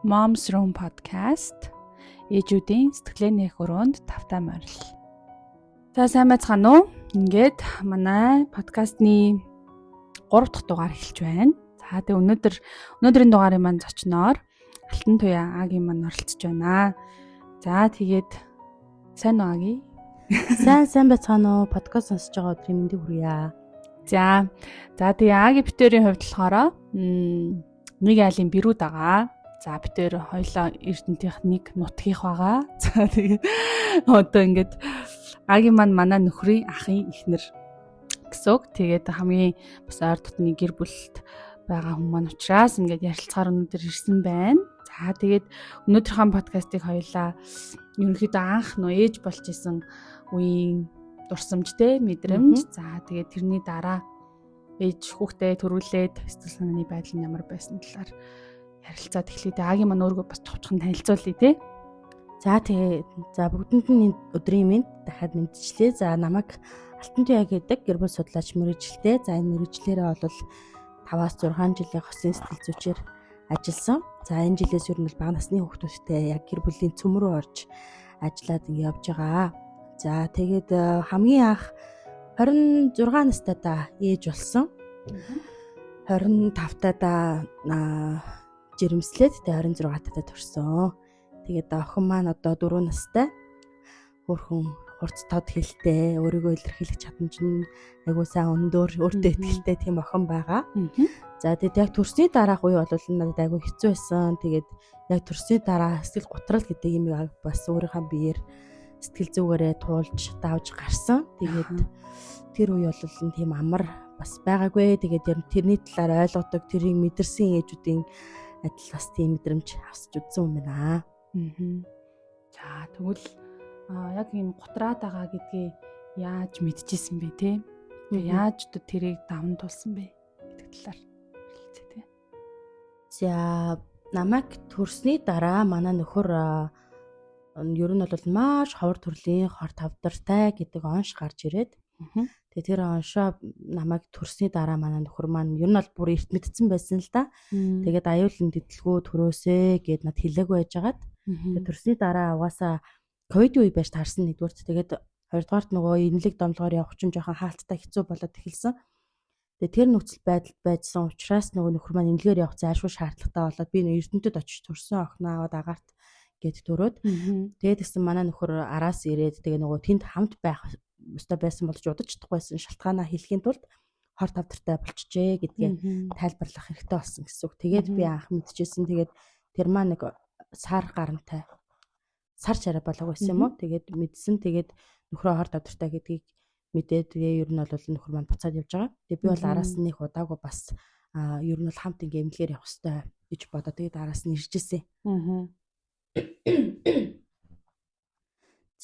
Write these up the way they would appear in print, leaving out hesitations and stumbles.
Mom's Room podcast ээжүүдийн сэтгэлээ нээх өрөөнд тавтай морил. За сайн байцгаана уу? Ингээд манай подкастны 3 дахь дугаар эхэлж байна. За тэгээ өнөөдрийн дугаарын маань зочноор Алтан Туяа Агийн маань оролцож байна. За тэгээд сайн уу Аги? Сайн байцгаана уу? Подкаст сонсож байгаа өдрийн мэндийг хүргье. За тэгээ Аги битэрийн хувьд болохоор нэг айлын бирүүд байгаа. За битэр хоёлоо эрдэнтийнх нэг нутгийнх байгаа. За тэгээд одоо ингээд Аги маань манай нөхрийн ахын эхнэр гэсэн үг. Тэгээд хамгийн бас ойр дотны гэр бүлд байгаа хүмүүс маань учраас ингээд ярилцахаар өнөөдөр ирсэн байна. За тэгээд өнөөдрийн подкастыг хоёлаа ерөнхийдөө анх нөө ээж болж исэн үеийн дурсамжтэй мэдрэмж. За тэгээд тэрний дараа ээж хүүхдээ төрүүлээд сэтгэл санааны байдал нь ямар байсан талаар ярилцаад эхлэе. Аги маань өөрийгөө бас товчхон танилцуулъя те. За бүгдэнд нь өдрийн мэнд дахиад мэдчихлээ. За намайг Алтан Туяа гэдэг гэр бүл судлаач мэргэжилтэй. За энэ мэргэжлээрээ бол 5-6 жилийн хосын сэтгэл зүйчээр ажилласан. За энэ жилээс ер нь бага насны хүүхдүүдтэй яг гэр бүлийн цөм рүү орж ажиллаад явж байгаа. За тэгээд хамгийн анх 26 настайдаа ээж болсон. 25 тадаа жирэмслээд тэгээд 26 тадаа төрсөн. Тэгээд охин маань одоо 4 настай. Хөрхөн хурц тод хэлтэй, өөрийгөө илэрхийлэх чадамж нь айгуу сайн өндөр, өөртөө итгэлтэй тийм охин байгаа. За тэгээд яг төрсний дараах үе бол надад айгуу хэцүү байсан. Тэгээд яг төрсний дараа сэтгэл готрал гэдэг юм бас өөрийнхөө биеэр сэтгэл зүгээрээ туулж давж гарсан. Тэгээд тэр үе бол тийм амар бас байгаагүй. Тэгээд тэрний талаар ойлгодог, тэрийг мэдэрсэн ээжүүдийн адил бас тийм мэдрэмж авсч үзсэн юм байна. За тэгвэл яг энэ готраад байгаа гэдгийг яаж мэдчихсэн бэ те? Яаж тэрийг даван тулсан бэ гэдэг талаар хэлцээ те. За намайг төрсний дараа манай нөхөр ер нь бол маш ховор төрлийн хор тавдартай гэдэг онш гарч ирээд тэгээд тэр оншоо намайг төрсний дараа манай нөхөр маань ер нь бол бүр эрт мэдсэн байсан л да. Тэгээд аюулын дэтэлгүү төрөөсэй гэд над хэлээгүй байжгаад тэгээд төрсний дараа угаасаа ковид үе байж таарсан нэгдүгürt. Тэгээд хоёрдугаарт нөгөө имлэг домлогоор явах чинь жоохон хаалттай хэцүү болоод эхэлсэн. Тэгээд тэр нөхцөл байдалд байжсан учраас нөгөө нөхөр маань имлэгээр явах зайлшгүй шаардлагатай болоод би Эрдэнэтэд очиж төрсөн охиноо аваад агаарт гэд төрөөд тэгээд гэсэн манай нөхөр араас ирээд тэгээ нөгөө тэнд хамт байх өстой байсан болж удаж чадахгүйсэн шалтгаанаа хэлхийн тулд хор тавдартай болчихжээ гэдгээ тайлбарлах хэрэгтэй болсон гэсэн үг. Тэгээд би анх мэдчихсэн. Тэгээд тэр маа нэг сар гарантай сар чараа болоог байсан юм уу? Тэгээд мэдсэн. Тэгээд нөхрөө хор тавдартай гэдгийг мэдээд тэгээ ер нь бол нөхөр маань буцаад явж байгаа. Тэгээд би бол араас нь их удаагүй бас ер нь бол хамт ингээ эмнэлгээр явах хэрэгтэй гэж бодоо. Тэгээд араас нь иржсэн.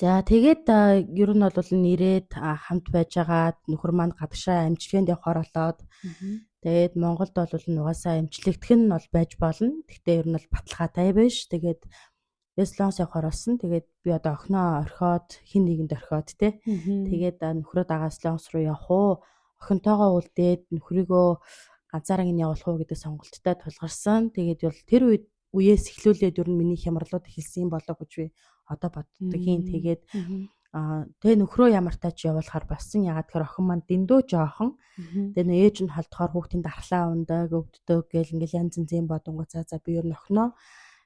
За тэгээд ер нь бол нэрээд хамт байжгаад нөхөр маань гадагшаа амжилтанд явахаар болоод тэгээд Монголд бол нугасаа амжилтгдэх нь бол байж болно. Гэхдээ ер нь бол баталгаатай биш. Тэгээд Эслонс явахаар болсон. Тэгээд би одоо охиноо орхиод хин нэгэнд орхиод те. Тэгээд нөхрөө дагаа Эслонс руу явах уу? Охинтойгоо үлдээд нөхрийгөө ганцаараа ин явуулах уу гэдэг сонголттой тулгарсан. Тэгээд бол тэр үеэс эхлүүлээд ер нь миний хямралууд эхэлсэн болоо гэж би одоо боддгийн. Тэгээд тэгээ нөхрөө ямар тач явуулахар болсон. Ягаад тэгэхээр охин маань дэндүү жоохон. Тэгээ нөө ээж нь холдохоор хүүхдийн дархлаа ундаг, өвддөг гэл ингээл янз янзын бодонгоо за би ер нь охиноо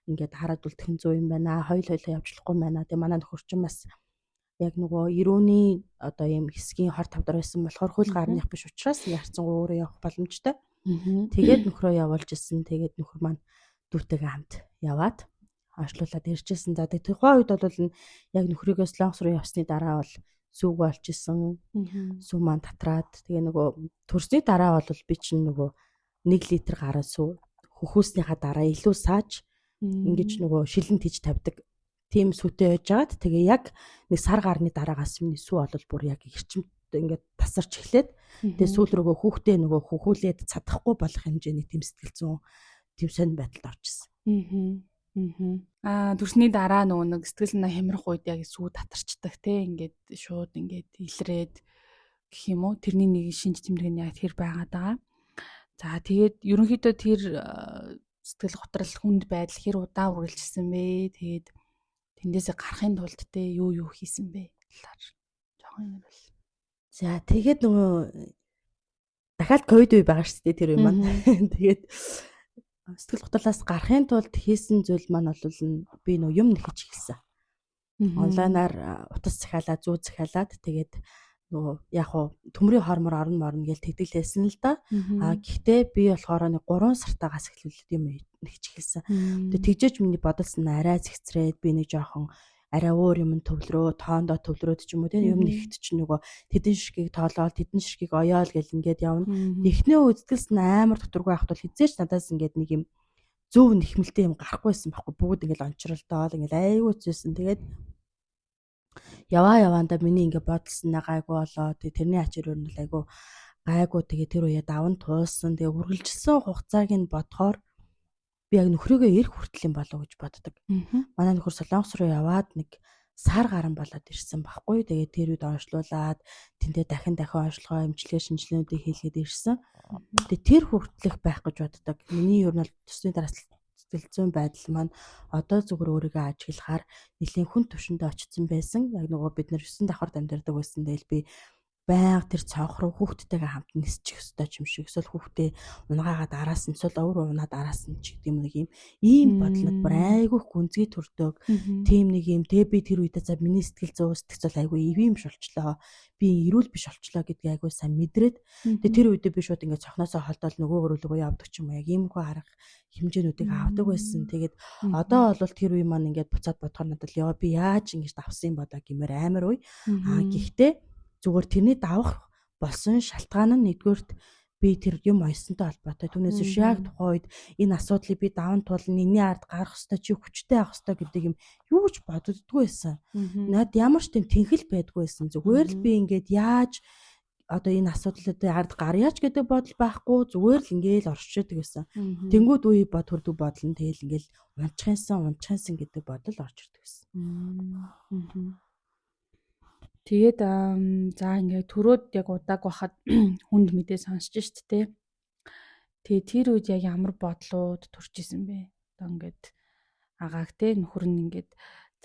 ингээд хараад үлдэх зүй юм байна. Хоёулаа явжлахгүй байна. Тэгээ манай нөхөр чинь бас яг нөгөө эрүүний одоо ийм хэсгийн хор тавдар байсан болохоор хөл гарных биш учраас яарцсан өөрөө явах боломжтой. Тэгээд нөхрөө явуулж ирсэн. Тэгээд нөхөр маань дүүтэйгээ хамт яваад оршлуулад иржсэн. За тэгээд тухайн үед бол яг нөхрийгөө Слонс руу явсны дараа бол сүг болж исэн. Сүг маань татраад тэгээ нөгөө төрсний дараа бол би чинь нөгөө 1 литр гараа сүү хөхөөснийхаа дараа илүү сааж ингэж нөгөө шилэн тийж тавьдаг тийм сүтэй байжгаад тэгээ яг нэг сар гарны дараагаас миний сүү бол бүр яг эрчимд ингээд тасарч эхлээд тэгээ сүүл рүүгөө хүүхдээ нөгөө хөхүүлээд цадахгүй болох хэмжээний тийм сэтгэл зүйн тийм сонь байдалд орчихсон. Төрсний дараа нөгөө нэг сэтгэл санаа хямрах үед яг сүү татарчдаг те ингээд шууд ингээд илрээд гэх юм уу тэрний нэг шинж тэмдэг нь яг тэр байгаад байгаа. За тэгээд ерөнхийдөө тэр сэтгэл готрол хүнд байдал хэр удаан үргэлжилсэн бэ? Тэгээд тэндээсээ гарахын тулд те юу хийсэн бэ? Талаар жоохон ярил. За тэгээд нөгөө дахиад ковид үе байгаа шүү дээ тэр үе маань. Тэгээд сэтгэл готрлоос гарахын тулд хийсэн зүйл маань бол би нөгөө юм нэхэж эхэлсэн. Онлайнаар утас захиалаад зүү захиалаад тэгээд нөгөө яг хуу төмрийн хормор орно морно гэж тэгдэглээсэн л да. Гэхдээ би болохоор нэг 3 сартаагаас эхлүүлээд юм нэгч эхэлсэн. Тэгээд тэгжээч миний бодолсон арай зэгцрээд би нэг жоохон арай өөр юм төвлөрөө, тоондоо төвлөрөөд ч юм уу тийм юм нэгт ч нөгөө тэдэн ширхгийг тоолоод тэдэн ширхгийг оёол гэл ингээд явна. Эхнээ үзтгэлсэн амар дутургүй байхад бол хизээч надаас ингээд нэг юм зөв нэхмэлтэй юм гарахгүйсэн байхгүй. Бүгд ингээд онцролдоол ингээд айгүй үзсэн. Тэгээд яваандаа миний ингээд бодолсноо гайгүй болоо. Тэрний ачаар өөр нь айгүй гайгүй. Тэгээд тэр үе даван туулсан. Тэгээд үргэлжилсэн хугацааг нь бодохоор би яг нөхрийгөө ирэх хүртэл юм болов гэж боддог. Манай нөхөр Солонгос руу яваад нэг сар гарan болоод ирсэн байхгүй. Тэгээд тэр үед онцлуулаад тэндээ дахин онцлогоо эмчилгээ шинжилгээнүүдийг хийлгээд ирсэн. Тэгээд тэр хүртэлх байх гэж боддог. Миний ер нь төсвийн дараас сэтгэл зүйн байдал маань одоо зүгээр өөрийгөө ажиглахаар нэлийн хүн төвшөндөө очсон байсан. Яг нөгөө бид нэр 9 давхар амьдардаг байсан. Тэгэл би байнга тэр цонх руу хүүхдтэйгээ хамт нисчих ёстой юм шиг. Эсвэл хүүхдээ унгаагаад араас нь эсвэл өөр унаад араас нь ч гэдэг юм нэг ийм бодлоод бүр айгүй гүнзгий төрдөг. Тийм нэг юм тэгээ би тэр үедээ за миний сэтгэл зүйн айгүй ивэм шулчлаа. Би эрүүл биш болчлоо гэдгийг айгүй сайн мэдрээд тэгээ тэр үедээ би шууд ингээд цохноосоо холдоод нөгөө рүү явдаг ч юм уу. Яг иймгүй арга хэмжээнүүдийг авдаг байсан. Тэгээд одоо бол тэр үе маань ингээд буцаад бодохоор надад яа би яаж ингэж давсан бодоо гэмээр амар үе. Гэхдээ зүгээр тэрний давах болсон шалтгаан нь нэгдүгээрт би тэр юм ойсонтой холбоотой. Түүнээс биш яг тухайн үед энэ асуудлыг би даван туулна, энэний ард гарах ёстой, чи хүчтэй авах ёстой гэдэг юм юу ч боддоггүй байсан. Над ямар ч тийм тэнхэл байдгүй байсан. Зүгээр л би ингээд яаж одоо энэ асуудлуудын ард гарьяач гэдэг бодол байхгүй зүгээр л ингээл орчдөг байсан. Тэнгүүд үе бод хүрдэг бодол нь тэгэл ингээл унчхаансан гэдэг бодол орж ирдэг байсан. Тэгээд за ингээд төрөөд яг удааг байхад хүнд мэдээ сонсч шít те. Тэгээд тэр үед яг ямар бодлууд төрж исэн бэ? Одоо ингээд агааг те нөхөр нь ингээд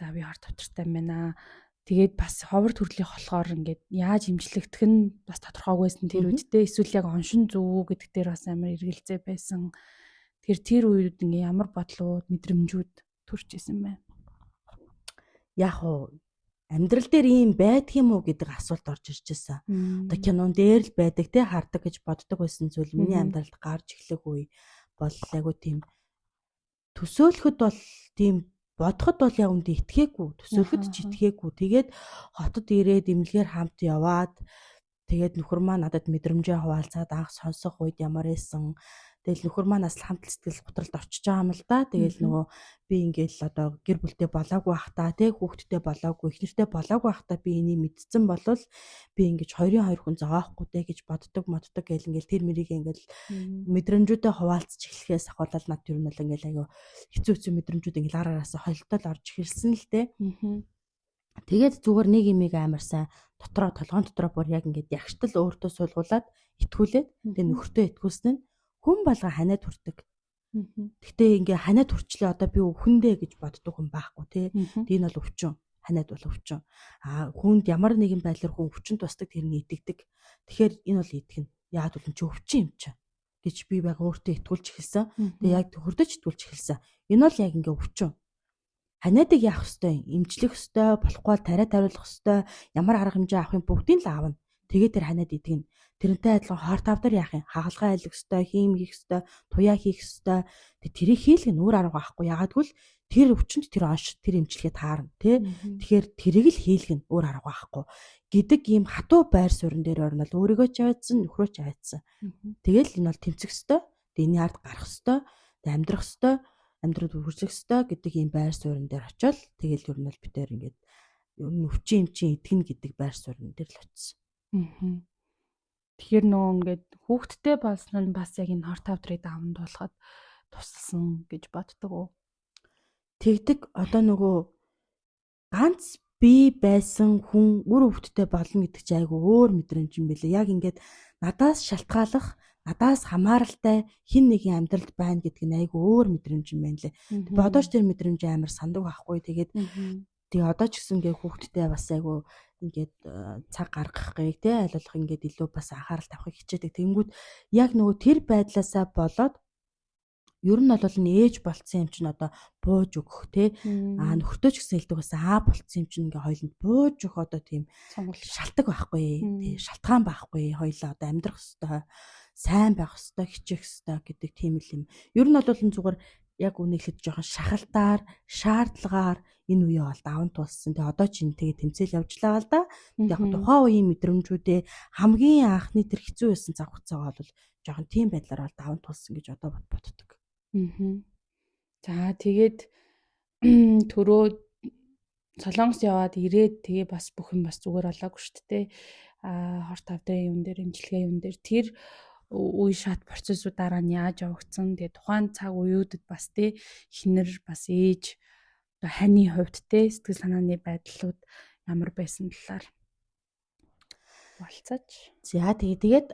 за би хор товтортой байна. Тэгээд бас ховор төрлийн болохоор ингээд яаж имжлэгдэх нь бас тодорхойгүйсэн тэр үед те. Эсвэл яг оншин зүв гэдэг дээр бас амар эргэлзээ байсан. Тэр үед ингээд ямар бодлууд, мэдрэмжүүд төрж исэн бэ? Яг уу амьдрал дээр ийм байдаг юм уу гэдэг асуулт орж ирж байсан. Одоо кинон дээр л байдаг те хардаг гэж боддог байсан зүйл миний амьдралд гарч эхлэх үе бол айгу тийм төсөөлөхөд бол тийм бодоход бол яг үндэ итгээгүй төсөөлөхөд ч итгээгүй. Тэгээд хотод ирээд эмнэлгээр хамт яваад тэгээд нөхөр маань надад мэдрэмжээ хуваалцаад анх сонсох үед ямар байсан. Тэгэл нөхөр маань бас хамт сэтгэл готролд орчиж байгаа юм л да. Тэгэл нөгөө би ингээл одоо гэр бүлтэй болоогүй байхдаа тий хүүхэдтэй болоогүй эхнэртэй болоогүй байхдаа би энийг мэдсэн болвол би ингэж 2-2 хүн зогоохгүй дээ гэж боддог гэл ингээл тэр мэрийг ингээл мэдрэмжүүдээ хуваалцж эхлэхээс ахвал над тэр нь бол ингээл аяга хэцүү мэдрэмжүүд ингээл араас холтол орж эхэлсэн л дээ. Тэгээд зүгээр нэг имийг амар сайн толгоон дотроо бүр яг ингээд ягштал өөртөө суулгуулад итгүүлээд тэгээд нөхөртөө итгүүлсэн нь хүн болго ханаад хүрдэг. Гэхдээ ингээ ханаад хүрчлээ одоо би өвхөндөө гэж боддог хүн байхгүй тий. Энэ бол өвчин. Ханаад бол өвчин. Хүнд ямар нэгэн байдлаар хүн өвчнөд тусдаг тэрний идэгдэг. Тэгэхээр энэ бол идэгнэ. Яг бол чи өвчин юм чи гэж би яг өөртөө итгүүлж эхэлсэн. Тэгээ яг хөрдөж итгүүлж эхэлсэн. Энэ бол яг ингээ өвчин. Ханаадыг яах ёстой, эмчлэх ёстой, болохгүй тариа тариулах ёстой, ямар арга хэмжээ авахын бүгдийг л аавна. Тэгээд тэр ханаад идэгнэ. Тэрнтэй адилхан хоорт авдар яах юм? Хагалгаа айлах ёстой, хийм хийх ёстой, туяа хийх ёстой. Тэрийг хийлгэн өөр арга байхгүй. Яагадгүй л тэр өвчнөд тэр онш тэр эмчилгээ таарна, тий? Тэгэхээр тэрийг л хийлгэн өөр арга байхгүй гэдэг ийм хатуу байр суурин дээр орнол өөрийгөө ч аваадсан, нөхрөө ч аваадсан. Тэгэл энэ бол тэмцэх ёстой. Эний ард гарах ёстой, амьдрах ёстой, амьдрал үргэлжлэх ёстой гэдэг ийм байр суурин дээр очиод тэгэл ер нь бол бид тээр ингээд өвчин эмчин идэгнэ гэдэг байр суурин дээр л очисон. Тэгэхээр нөгөө ингээд хүүхдтэй болсон нь бас яг энэ хор тавдрыг давамд болоход тусалсан гэж боддог уу? Тэгдэг одоо нөгөө ганц би байсан хүн үр хөвгттэй болно гэдэг чинь айгүй өөр мэдрэмж юм бэлээ. Яг ингээд надаас шалтгааллах, надаас хамааралтай хин нэгэн амьдралд байна гэдг нь айгүй өөр мэдрэмж юм байна лээ. Би одоо ч тэр мэдрэмж амар сандаг байхгүй. Тэгээд тэгээ одоо ч гэсэн ингээ хүүхдтэй бас айгүй ингээд цаг гаргахыг те аль болох ингээд илүү бас анхаарал тавихыг хичээдэг. Тэнгүүд яг нөгөө тэр байдлаасаа болоод ер нь бол ээж болцсон юм чинь одоо бууж өгөх те нөхөртөө ч гэсэн хэлдэг бас болцсон юм чинь ингээ хоёуланд бууж өгөх одоо тийм шалтгаан байхгүй тий шалтгаан байхгүй хоёулаа одоо амьдрах хэвээр сайн байх хэвээр хичээх хэвээр гэдэг тийм л юм. Ер нь бол зүгээр яг үнэхээр жоохон шахалтаар шаардлагаар энэ үеэ бол даван туулсан. Тэгээ одоо ч энэ тэгээ тэмцэл явж байгаа л да. Яг тухайн үеийн мэдрэмжүүдээ хамгийн анхны тэр хэцүү байсан цаг хугацаа бол жоохон тийм байдлаар бол даван туулсан гэж одоо боддог. За тэгээд төрөө Солонгос яваад ирээд тэгээ бас бүх юм бас зүгээр болоогүй шүү дээ. Хорт тавдрын юм дээр имчилгээ юм дээр тэр үе шат процессуудаараа нь яаж явагдсан. Тэгээ тухайн цаг үеүүдэд бас тэ эхнэр бас ээж одоо ханы хувьд тэ сэтгэл санааны байдлууд ямар байсан талаар болцооч. За тэгээд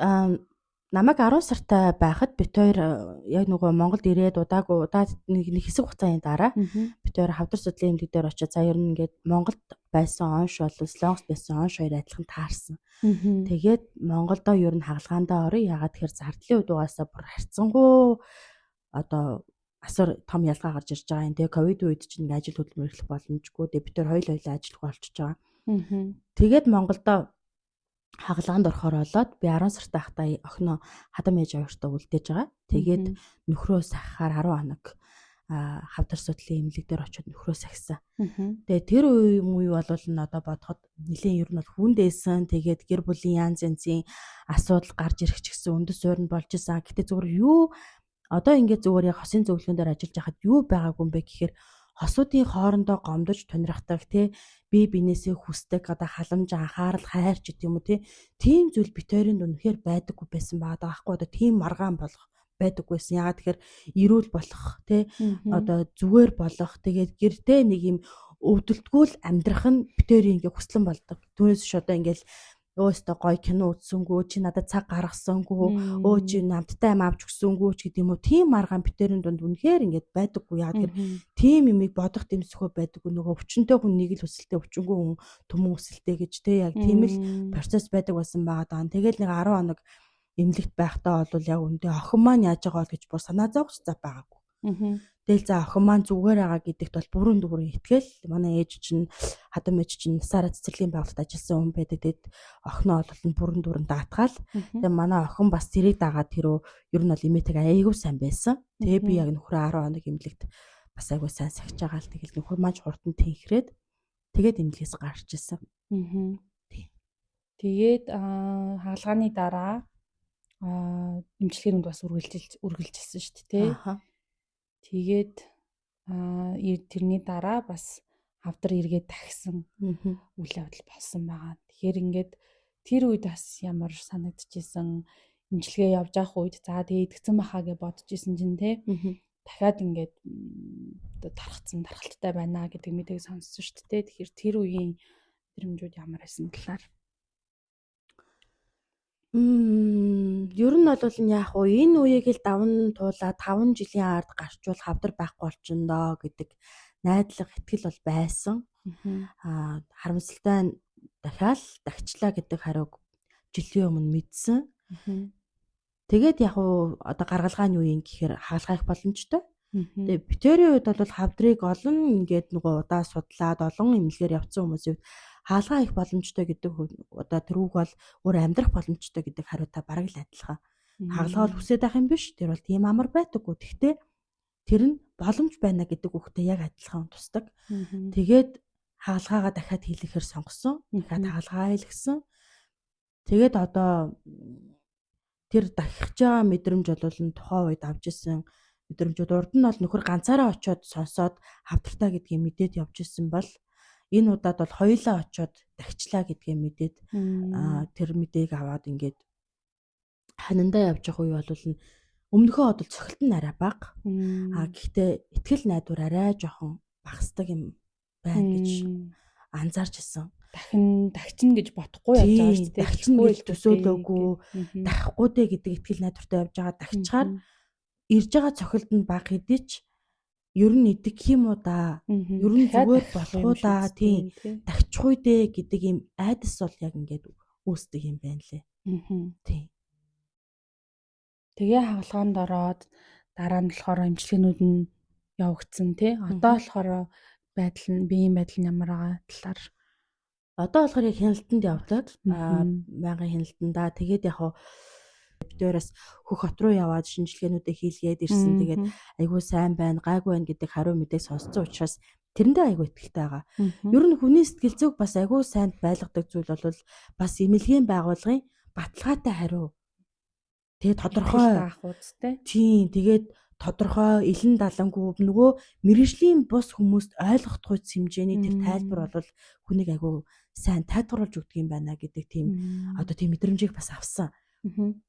намайг 10 сартай байхад бит хоёр яг нөгөө Монголд ирээд удаад нэг хэсэг хугацааны дараа бит хоёр хавдар судлалын эмнэлэг дээр очиж за ер нь ингээд Монголд байсан онш бол Солонгост байсан онш хоёр адилхан таарсан. Тэгээд Монголдоо ер нь хагалгаандаа орё. Ягаад тэгэхээр зардлын үед угаасаа бүр харьцангуй одоо асар том ялгаа гарч ирж байгаа юм. Тэгээ ковид үед чинь ажил хөдөлмөр эхлэх боломжгүй. Тэгээ бит хоёр хоёулаа ажиллах болчихж байгаа. Тэгээд Монголдоо хагалгаанд орохоор болоод би 10 сартай байхдаа охиноо хадам ээж хоёртой үлдээж байгаа. Тэгээд нөхрөө сахихаар 10 хоног хавдар судлалын эмнэлэг дээр очиод нөхрөө сахисан. Тэгээд тэр үе бол одоо бодоход нэлээд ер нь бол хүндээсэн. Тэгээд гэр бүлийн янз янзын асуудал гарч ирэх ч гэсэн өндөс суурь болж исэн. Гэтэ зүгээр юу одоо ингээд зүгээр яг хосын зөвлөгөөн дээр ажиллаж байхад юу байгаагүй юм бэ гэхээр хосуудын хоорондоо гомдож тунирхдаг тий бие биенээсээ хүсдэг одоо халамж анхаарал хайрч гэдэг юм уу тийм зүйл бит хоёрын дунд үнэхээр байдаггүй байсан байгаа байхгүй одоо тийм маргаан болох байдаггүй байсан. Ягаад тэгэхээр эрүүл болох тий одоо зүгээр болох тэгээд гэртээ нэг юм өвдөлтгүүл амьдрах нь бит хоёрын ингээ хүслэн болдог. Түүнээс ч одоо ингээл өөстө гоё кино үзсэнгүү чи надад цаг гаргасангүй чи намттай юм авч өгсөнгүү ч гэдэг юм уу тийм маргаан битэрийн дунд үнэхээр ингээд байдаггүй яа тэгэхээр тийм юмыг бодох дэмсэхөө байдаггүй нөгөө өвчнөд хүн нэг л хүсэлтэй өвчнгүй хүн төмөн хүсэлтэй гэж те яг тийм л процесс байдаг байсан байгаа даа. Тэгэл нэг 10 хоног эмнэлэгт байхдаа бол яг үндэ охин маань яаж байгаа бол гэж бүр санаа зовж за байгаагүй. Тэгэл за охин маань зүгээр байгаа гэдэгт бол бүрэн дүүрэн итгэл манай ээж чинь хадам ээж чинь насаараа цэцэрлэгийн байгууллагад ажилласан хүн байдаг. Тэгэд охиноо бол бүрэн дүүрэн даатгаал. Тэгээ манай охин бас зэрэг дагаад тэрөө ер нь бол имэтэг айгүй сайн байсан. Тэгээ би яг нөхрөө 10 хоног эмнэлэгт бас айгүй сайн сахиж байгаа л тэгэл нөхөр маань хурдан тэнхрээд тэгээд эмнэлгээс гарч ирсэн. Тэгээд хаалгааны дараа эмчилгээнд бас үргэлжилсэн шүү дээ. Тэгээд тэрний дараа бас хавдар эргээд тахсан үйл явдал болсон байгаа. Тэгэхээр ингээд тэр үед бас ямар санагдчихсэн эмчилгээ явж явах үед за тэгээд идэгцэн бахаа гэж бодож исэн чинь те дахиад ингээд тархалттай байна гэдэг мэдээг сонссон шүү дээ. Тэгэхээр тэр үеийн мэдрэмжүүд ямар байсан талаар ер нь бол яг уу энэ үеийг л даван туулаад 5 жилийн ард гарчвал хавдар байхгүй болчихно гэдэг найдлага итгэл бол байсан. Харамсалтай нь дахиад дагчлаа гэдэг хариуг жилийн өмнө мэдсэн. Тэгээд яг уу одоо гаргалгааны үеийн гэхээр хаалгах боломжтой. Тэгээ битэрийн үед бол хавдрыг олон ингээд нөгөө удаа судлаад олон эмнэлгээр явцсан хүмүүсийн хаалгаа их боломжтой гэдэг одоо тэр үг бол өөр амьдрах боломжтой гэдэг хариутай бараг л адилхан. Хаалгаа бол хүсээд байх юм биш. Тэр бол тийм амар байдаггүй. Гэхдээ тэр нь боломж байна гэдэг үгтэй яг адилхан тусдаг. Тэгээд хаалгаагаа дахиад хийлгэхээр сонгосон. Дахиад хаалгаа хийлгэсэн. Тэгээд одоо тэр дахиж байгаа мэдрэмж бол тухайн үед авч ирсэн мэдрэмжүүд урд нь бол нөхөр ганцаараа очиод сонсоод хавтартай гэдгийг мэдээд явж ирсэн бол энэ удаад бол хоёулаа очиод дахичлаа гэдгээ мэдээд тэр мэдээг аваад ингээд ханиндаа явж явах үе бол өмнөхөө бодол цохилт нь арай бага. Гэхдээ итгэл найдвар арай жоохон багасдаг юм байна гэж анзаарч ирсэн. дахчин гэж бодохгүй явж байгаа шүү дээ. Дахчин гэж төсөөлөөгүй, дахихгүй дээ гэдэг итгэл найдвартай явж байгаа. Дахичаар ирж байгаа цохилд нь баг хэдий ч ер нь идэх юм уу да. Ер нь зүгээр болох уу да. Тийм. Дахихгүй дээ гэдэг ийм айдас бол яг ингээд үүсдэг юм байна лээ. Тийм. Тэгээ хаалгаанд ороод дараа нь болохоор эмчилгээнүүд нь явагдсан тий. Одоо болохоор биеийн байдал нь ямар байгаа талаар одоо болохоор яг хяналтанд явдаг. Мянган хяналтандаа тэгээд яг битүүрээс хөх хот руу яваад шинжилгээнүүдээ хийлгээд ирсэн. Тэгээд айгүй сайн байна, гайгүй байна гэдэг хариу мэдээг сонссон учраас тэрэндээ айгүй итгэлтэй байгаа. Ер нь хүний сэтгэл зүйг бас айгүй сайн байлгадаг зүйл бол бас эмнэлгийн байгууллагын баталгаатай хариу. Тэгээд тодорхой авах үстэй. Тийм, тэгээд тодорхой илэн далангүй нөгөө мэрэгжлийн бус хүмүүст ойлгохдгүй хэмжээний тэр тайлбар бол хүнийг айгүй сайн тайлбарлаж өгдөг юм байна гэдэг тийм одоо тийм мэдрэмжийг бас авсан.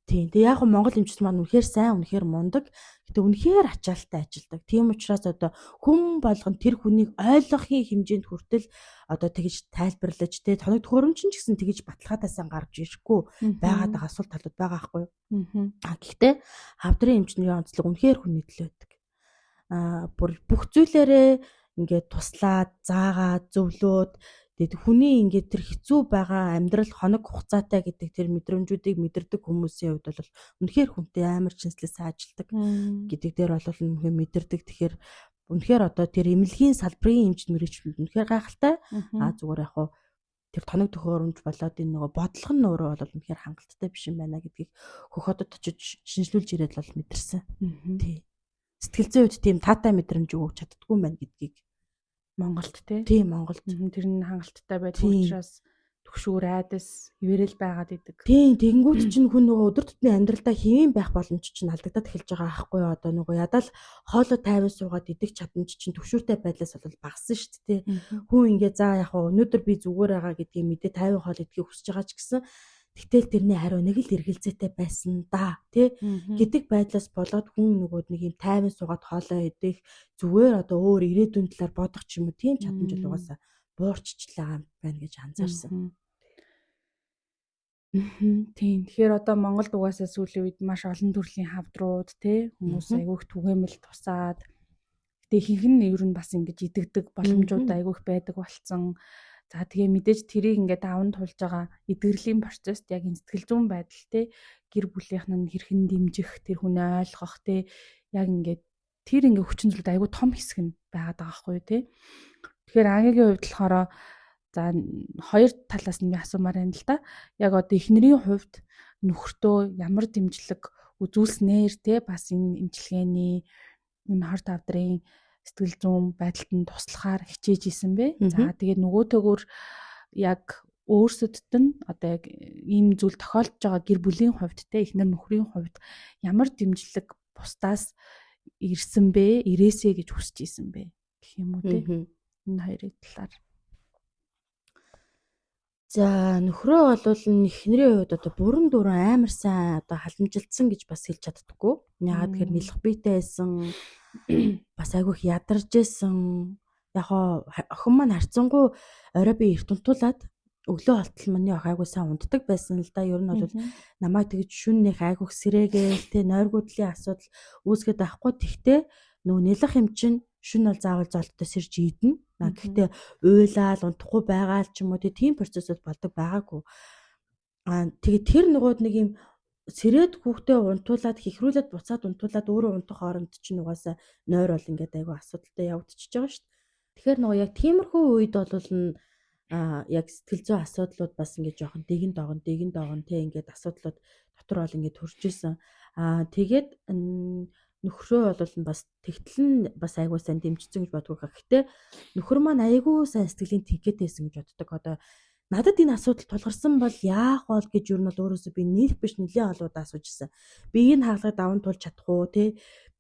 Тийм. Тэгээ яг Монгол эмчилт маань үнэхээр сайн, үнэхээр мундаг. Гэтэ үнэхээр ачаалттай ажилдаг. Тийм учраас одоо хүн болгон тэр хүнийг ойлгохын хэмжээнд хүртэл одоо тэгж тайлбарлаж тэ тоног төхөөрөмч ч гэсэн тэгж баталгаатайсан гарч ирэхгүй байгаад байгаа асуулт талууд байгаа байхгүй юу? Гэхдээ хавдрын эмчнэрийн онцлог үнэхээр хүний төлөө байдаг. Бүр бүх зүйлээрээ ингээд туслаад, заагаад, зөвлөөд тэгээд хүний ингээд тэр хэцүү байгаа амьдрал хоног хугацаатай гэдэг тэр мэдрэмжүүдийг мэдэрдэг хүмүүсийн хувьд бол үнэхээр хүнтэй амар чинслээс ажилдаг гэдэг дээр бол үнэхээр мэдэрдэг. Тэгэхээр үнэхээр одоо тэр эмнэлгийн салбарын эмч мэрэгчлүүд үнэхээр гайхалтай. Зүгээр яг хуу тэр тоног төхөөрөмж болоод энэ нөгөө бодлого нь өөрөө бол үнэхээр хангалттай биш юм байна гэдгийг хөхөдөд очиж шинжилүүлж ирээд бол мэдэрсэн. Тий. Сэтгэл зүйн хувьд тийм таатай мэдрэмж өгч чаддгүй юм байна гэдгийг Монголд тийм Монголд тэр нь хангалттай байдаг учраас төгшүүр айдас ивэрэл байгаад идэг. Тийм, тэгэнгүүт чинь хүн нөгөө өдөр тутмын амьдралдаа хэвэн байх боломж чинь алдагдаад эхэлж байгаа аахгүй юу? Одоо нөгөө ядал хоолой тайван суугаад идэх чадамж чинь төгшүүртэй байдлаас бол багассан шүү дээ. Хүн ингээ за яг өнөөдөр би зүгээр байгаа гэдгийг мэдээ тайван хоол идэхийг хүсэж байгаа ч гэсэн тэгтэл тэрний хариу нэг л эргэлзээтэй байсан да тий гэдэг байдлаас болоод хүн нөгөө нэг юм тайван суугаад хоолой идэх зүгээр одоо өөр ирээдүйн талаар бодох ч юм уу тийм чадамж л угаасаа буурччлаа байна гэж анзаарсан. Тийм. Тэгэхээр одоо Монголд угаасаа сүүлийн үед маш олон төрлийн хавдрууд тий хүмүүс айгүйх түгээмэл тусаад гэтээ ихэнх нь ер нь бас ингэж идэгдэг боломжууд айгүйх байдаг болцсон. За тэгээ мэдээж тэрийг ингээд даван тулж байгаа эдгэрлийн процесст яг энэ сэтгэл зүйн байдал те гэр бүлийнх нь хэрхэн дэмжих тэр хүнээ ойлгох те яг ингээд тэр ингээд хүчин зүйлүүд айгүй том хэсэг нь байгаад байгаа байхгүй те. Тэгэхээр Ангийн хувьд болохоор за хоёр талаас нь асуумаар байна л да. Яг одоо эхнэрийн хувьд нөхөртөө ямар дэмжлэг үзүүлснээр те бас энэ эмчилгээний энэ хорт хавдрын сэтгэл зүйн байдалд нь туслахаар хичээж исэн бэ. За тэгээд нөгөөтэйгөр яг өөрсөдд нь одоо яг ийм зүйл тохиолдож байгаа гэр бүлийн хувьд те эхнэр нөхрийн хувьд ямар дэмжлэг бусдаас ирсэн бэ? Ирээсэ гэж хүсэж исэн бэ гэх юм уу те. Энэ хоёрын талаар. За нөхрөө бол эхнэрийн хувьд одоо бүрэн дүүрэн амар сайн одоо халамжилтсан гэж бас хэлж чаддаггүй. Яагаад гэхээр нэлэх биетэй байсан бас айгүйх ядарж исэн. Яг охин маань харцангуй орой би эрт унтуулад өглөө болтол миний ох айгүй сайн унтдаг байсан л да. Ер нь бол намайг тэгж шүннийх айгүйх сэрээгээл тэ нойргуудлын асуудал үүсгээд байхгүй. Тэгтээ нөгөө нэлэх юм чинь шүн бол заавал золттой сэрж идэнэ. Гэхдээ уйлаад унтахгүй байгаа л ч юм уу тийм процессыг болдог байгаагүй. Тэгээд тэр нөгөө нэг юм сэрээд хүүхдээ унтуулад хихрүүлээд буцаад унтуулад өөрөө унтах хооронд чинь угаасаа нойр бол ингээд айгүй асуудалтай явагдчихж байгаа шүү дээ. Тэгэхээр нөгөө яг тиймэрхүү үед бол яг сэтгэл зүйн асуудлууд бас ингээд жоохон дэгэн догон те ингээд асуудлууд дотор бол ингээд төрж исэн. Тэгээд нөхрөө бол бас тэгтэл нь бас айгүй сайн дэмжсэн гэж бодгоо. Гэхдээ нөхөр маань айгүй сайн сэтгэлийн тэнхээтэй байсан гэж боддог. Одоо надад энэ асуудал тулгарсан бол яах вэ гэж юу нь бол өөрөөсөө би нийлэх биш нэлээд олоодаа асууж ирсэн. Би энэ хаалгыг даван туулж чадах уу те?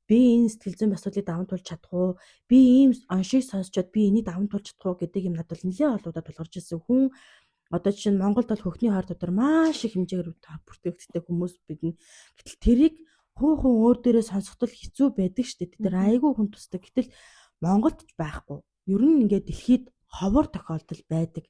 Би энэ сэтгэл зүйн асуудлыг даван туулж чадах уу? Би ийм оншийг сонсчод би энийг даван туулж чадах уу гэдэг юм надад нэлээд олоодаа тулгарч ирсэн. Хүн одоо жишээ нь Монголд бол хөхний хойд дотор маш их хэмжээгээр бүртгэгддэг хүмүүс биднэ. Гэтэл тэрийг хүн өөр дээрээ сонсоход хэцүү байдаг шүү дээ. Тэр айгүй хүн тусдаг. Гэтэл Монголд ч байхгүй. Ер нь ингээд дэлхийд ховор тохиолдол байдаг.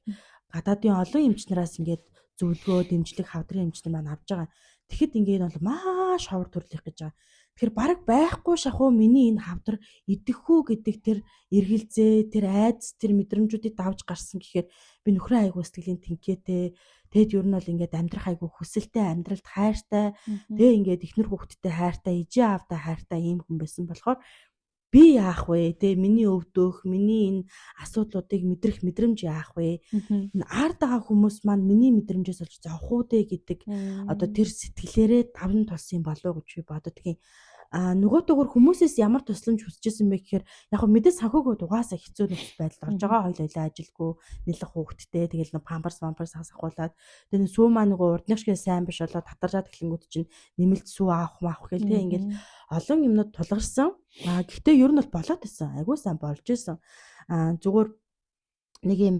гадаадын олон эмчнараас ингээд зөвлөгөө, дэмжлэг, хавдрын эмчнэр маань авж байгаа. Тэгэхэд ингээд бол маш ховор төрлөх гэж байгаа. Тэгэхээр баг байхгүй шахуу миний энэ хавдар идэх үү гэдэг тэр эргэлзээ, тэр айдас, тэр мэдрэмжүүдийг давж гарсан гэхээр би нөхрөө айгуу сэтгэлийн тэнхээтэй. Тэгэд ер нь бол ингээд амьдрах айгуу хүсэлтэй, амьдралд хайртай. Тэгээ ингээд ихнэр хүүхдтэй хайртай, ижээ аавтай хайртай ийм хүн байсан болохоор би яах вэ? Тэ миний өвдөх, миний энэ асуудлуудыг мэдрэх мэдрэмж яах вэ? Энэ ард байгаа хүмүүс маань миний мэдрэмжээс олж зовх уу дээ гэдэг одоо тэр сэтгэлээрээ давн тулсан болов уу гэж би боддгийн. Нөгөөтэйгөр хүмүүсээс ямар тусламж хүсэжсэн бэ гэхээр яг хөө мэдээ санхүүгөө угаасаа хэцүү нөхцөл байдалд орж байгаа хоёулаа ажилгүй нэлэх хүүхэдтэй тэгэл нэг памперс асахуулаад тэгээ сүү маа нөгөө урдных шиг сайн биш болоод татаржаад эхлэнгүүд чинь нэмэлт сүү авах гэл тэг ингээл олон юмнууд тулгарсан. Гэхдээ ер нь бол болоод байсан. Айгуу сайн болж исэн. Зүгээр нэг юм